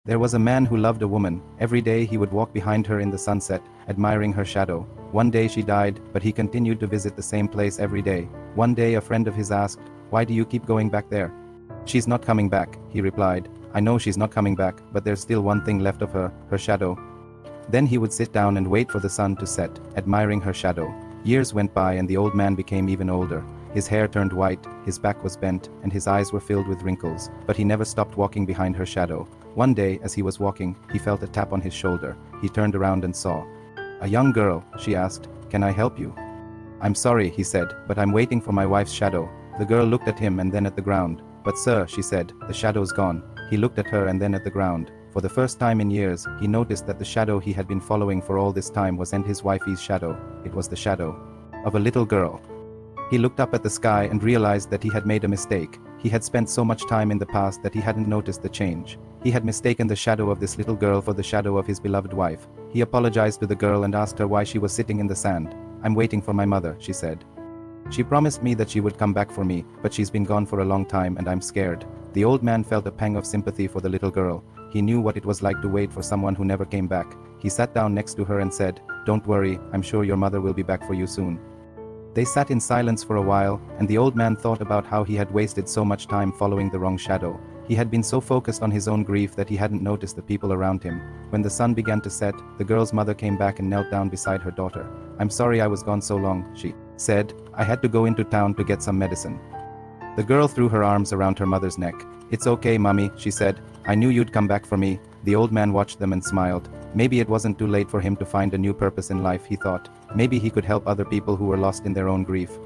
There was a man who loved a woman. Every day he would walk behind her in the sunset, admiring her shadow. One day she died, but he continued to visit the same place every day. One day a friend of his asked, "Why do you keep going back there?" "She's not coming back," he replied. "I know she's not coming back, but there's still one thing left of her, her shadow." Then he would sit down and wait for the sun to set, admiring her shadow. Years went by and the old man became even older. His hair turned white, his back was bent, and his eyes were filled with wrinkles, but he never stopped walking behind her shadow. One day, as he was walking, he felt a tap on his shoulder. He turned around and saw a young girl. She asked, "Can I help you?" "I'm sorry," he said, "but I'm waiting for my wife's shadow." The girl looked at him and then at the ground. "But sir," she said, "the shadow's gone." He looked at her and then at the ground. For the first time in years, he noticed that the shadow he had been following for all this time wasn't his wifey's shadow. It was the shadow of a little girl. He looked up at the sky and realized that he had made a mistake. He had spent so much time in the past that he hadn't noticed the change. He had mistaken the shadow of this little girl for the shadow of his beloved wife. He apologized to the girl and asked her why she was sitting in the sand. "I'm waiting for my mother," she said. "She promised me that she would come back for me, but she's been gone for a long time and I'm scared." The old man felt a pang of sympathy for the little girl. He knew what it was like to wait for someone who never came back. He sat down next to her and said, "Don't worry, I'm sure your mother will be back for you soon." They sat in silence for a while, and the old man thought about how he had wasted so much time following the wrong shadow. He had been so focused on his own grief that he hadn't noticed the people around him. When the sun began to set, the girl's mother came back and knelt down beside her daughter. "I'm sorry I was gone so long," she said. "I had to go into town to get some medicine." The girl threw her arms around her mother's neck. "It's okay, Mommy," she said. "I knew you'd come back for me." The old man watched them and smiled. Maybe it wasn't too late for him to find a new purpose in life, he thought. Maybe he could help other people who were lost in their own grief.